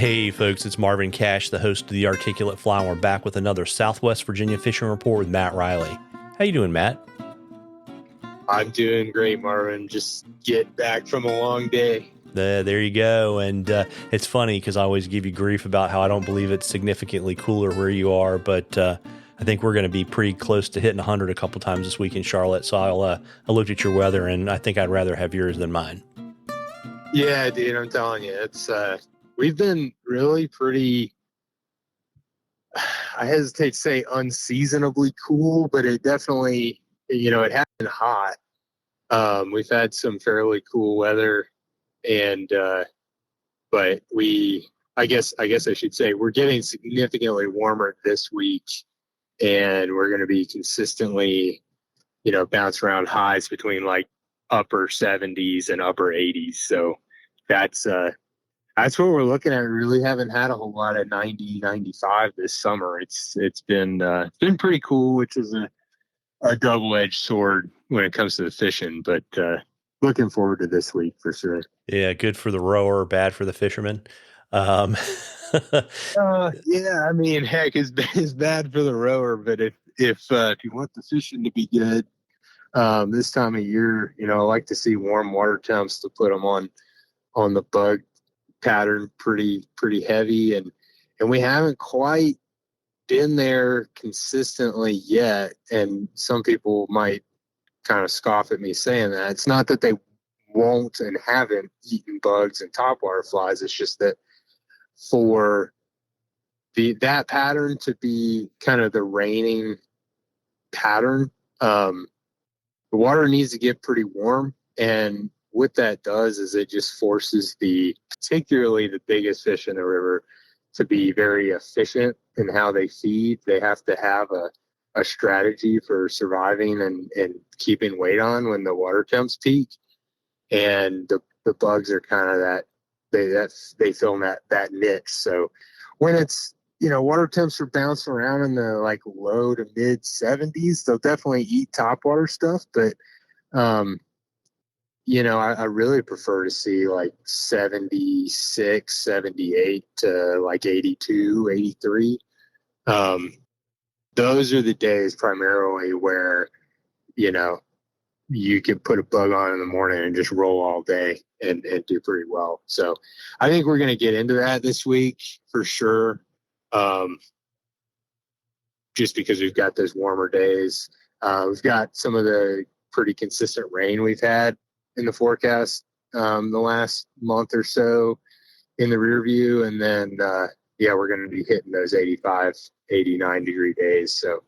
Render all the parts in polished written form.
Hey folks, it's Marvin Cash, the host of the Articulate Fly, and we're back with another Southwest Virginia fishing report with Matt Reilly. How you doing, Matt? I'm doing great, Marvin. Just get back from a long day. There you go. And it's funny because I always give you grief about how I don't believe it's significantly cooler where you are, but I think we're going to be pretty close to hitting 100 a couple times this week in Charlotte. So I looked at your weather, and I think I'd rather have yours than mine. Yeah, dude, I'm telling you, it's we've been really pretty, I hesitate to say unseasonably cool, but it definitely, it has been hot. We've had some fairly cool weather, and but I guess I should say we're getting significantly warmer this week, and we're going to be consistently, bounce around highs between like upper 70s and upper 80s. So that's what we're looking at. We really haven't had a whole lot of 90, 95 this summer. It's been pretty cool, which is a double-edged sword when it comes to the fishing, but looking forward to this week for sure. Yeah, good for the rower, bad for the fisherman. Yeah, I mean, heck, it's bad for the rower, but if you want the fishing to be good, this time of year, I like to see warm water temps to put them on the bug pattern pretty heavy, and we haven't quite been there consistently yet. And some people might kind of scoff at me saying that. It's not that they won't and haven't eaten bugs and topwater flies. It's just that for that pattern to be kind of the reigning pattern, the water needs to get pretty warm. And what that does is it just forces particularly the biggest fish in the river to be very efficient in how they feed. They have to have a strategy for surviving and keeping weight on when the water temps peak. And the bugs are kind of they fill that niche. So when it's, water temps are bouncing around in the like low to mid 70s, they'll definitely eat topwater stuff. But, I really prefer to see like 76, 78 to like 82, 83. Those are the days primarily where, you can put a bug on in the morning and just roll all day and do pretty well. So I think we're going to get into that this week for sure. Just because we've got those warmer days. We've got some of the pretty consistent rain we've had in the forecast the last month or so in the rear view. And then, we're going to be hitting those 85, 89 degree days. So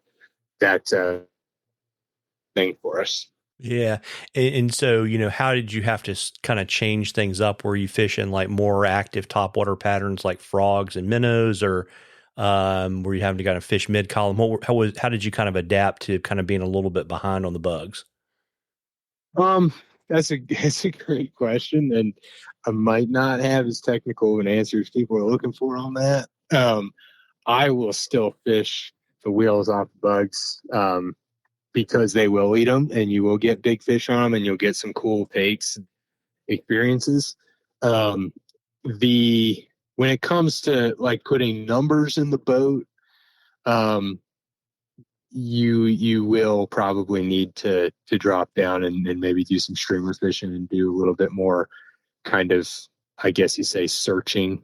that's a thing for us. Yeah. And so, how did you have to kind of change things up? Were you fishing like more active topwater patterns like frogs and minnows, or were you having to kind of fish mid column? How did you kind of adapt to kind of being a little bit behind on the bugs? That's a great question. And I might not have as technical of an answer as people are looking for on that. I will still fish the wheels off bugs, because they will eat them and you will get big fish on them and you'll get some cool takes experiences. When it comes to like putting numbers in the boat, you will probably need to drop down and maybe do some streamer fishing and do a little bit more kind of, I guess you say, searching,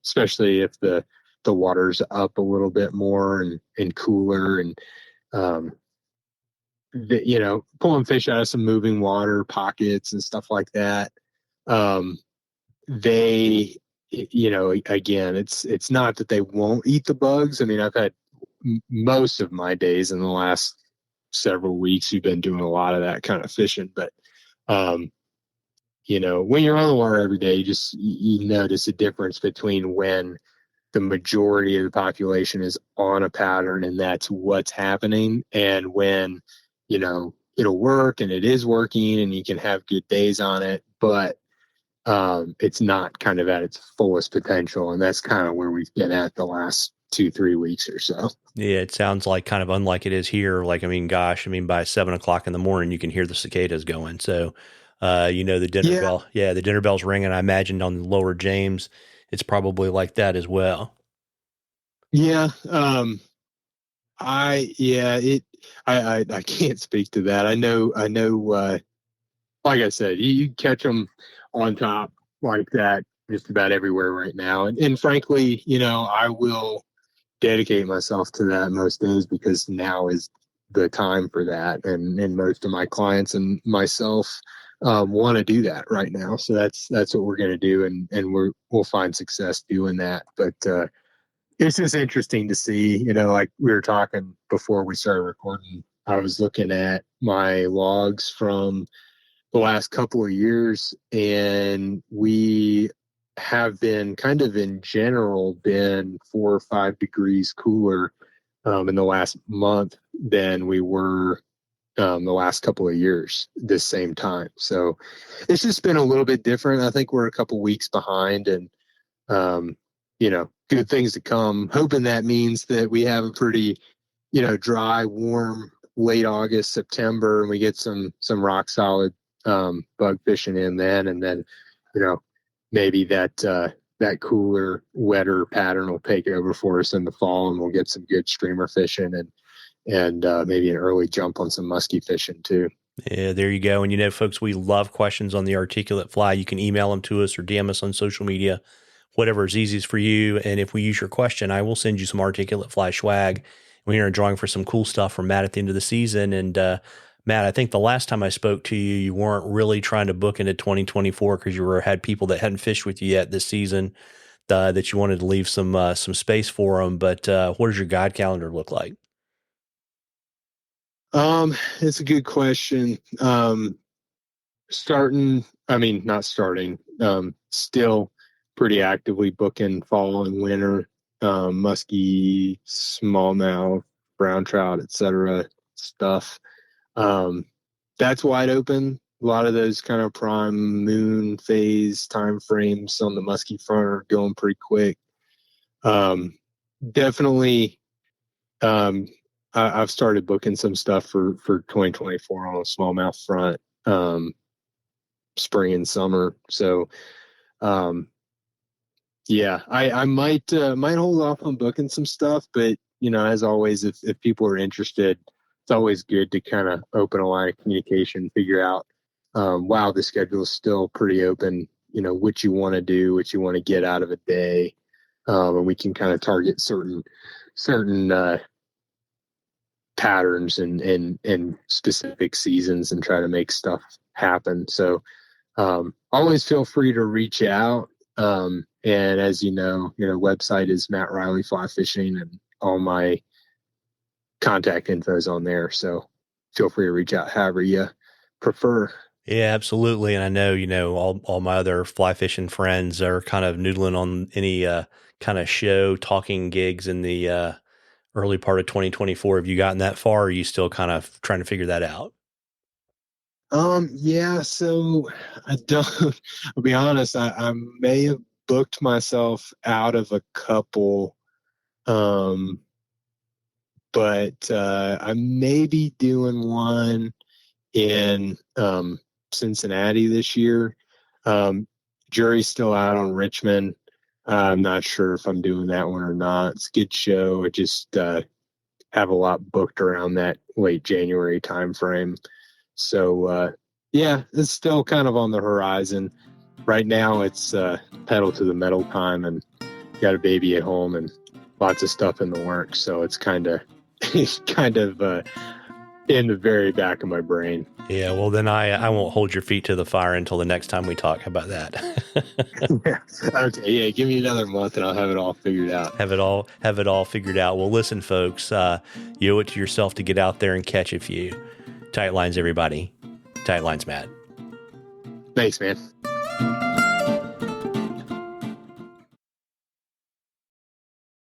especially if the water's up a little bit more and cooler, and pulling fish out of some moving water pockets and stuff like that. Again, it's not that they won't eat the bugs. I mean, I've had most of my days in the last several weeks, you've been doing a lot of that kind of fishing, but when you're on the water every day, you notice a difference between when the majority of the population is on a pattern and that's what's happening, and when, it'll work and it is working and you can have good days on it, but it's not kind of at its fullest potential. And that's kind of where we've been at the last 2-3 weeks or so. Yeah, it sounds like kind of unlike it is here. Like, by 7 o'clock in the morning, you can hear the cicadas going. So, the dinner bell. Yeah, the dinner bell's ringing. I imagined on the lower James it's probably like that as well. Yeah. I can't speak to that. I know, like I said, you catch them on top like that just about everywhere right now. And frankly, I will dedicate myself to that most days because now is the time for that. And most of my clients and myself want to do that right now. So that's what we're going to do. And we'll find success doing that. But, it's just interesting to see, like we were talking before we started recording, I was looking at my logs from the last couple of years, and we have been kind of in general been 4 or 5 degrees cooler in the last month than we were the last couple of years this same time. So it's just been a little bit different. I think we're a couple weeks behind, and good things to come. Hoping that means that we have a pretty, dry, warm, late August, September, and we get some rock solid bug fishing in then, and then, maybe that cooler, wetter pattern will take over for us in the fall, and we'll get some good streamer fishing and maybe an early jump on some muskie fishing too. Yeah, there you go. And folks, we love questions on the articulate fly. You can email them to us or DM us on social media, whatever is easiest for you. And if we use your question, I will send you some articulate fly swag. We are drawing for some cool stuff from Matt at the end of the season. And Matt, I think the last time I spoke to you, you weren't really trying to book into 2024 because had people that hadn't fished with you yet this season that you wanted to leave some space for them. But what does your guide calendar look like? It's a good question. Still pretty actively booking fall and winter, muskie, smallmouth, brown trout, etc. stuff. That's wide open. A lot of those kind of prime moon phase time frames on the muskie front are going pretty quick. Definitely, I've started booking some stuff for 2024 on a smallmouth front, spring and summer. So, I might hold off on booking some stuff, but as always, if people are interested, it's always good to kind of open a line of communication, figure out, wow, the schedule is still pretty open, what you want to do, what you want to get out of a day. And we can kind of target certain patterns and specific seasons and try to make stuff happen. So, always feel free to reach out. And as website is Matt Reilly Fly Fishing, and all my contact info is on there. So feel free to reach out however you prefer. Yeah, absolutely. And I know, all my other fly fishing friends are kind of noodling on any kind of show talking gigs in the early part of 2024. Have you gotten that far, or are you still kind of trying to figure that out? Yeah, so I don't, I'll be honest, I may have booked myself out of a couple, but I may be doing one in Cincinnati this year. Jury's still out on Richmond. I'm not sure if I'm doing that one or not. It's a good show. I just have a lot booked around that late January timeframe. So, it's still kind of on the horizon. Right now, it's pedal to the metal time, and got a baby at home and lots of stuff in the works. So it's kind of in the very back of my brain. Yeah, well, then I won't hold your feet to the fire until the next time we talk. How about that? Okay, yeah, give me another month and I'll have it all figured out. Have it all figured out. Well, listen, folks, you owe it to yourself to get out there and catch a few. Tight lines, everybody. Tight lines, Matt. Thanks, man.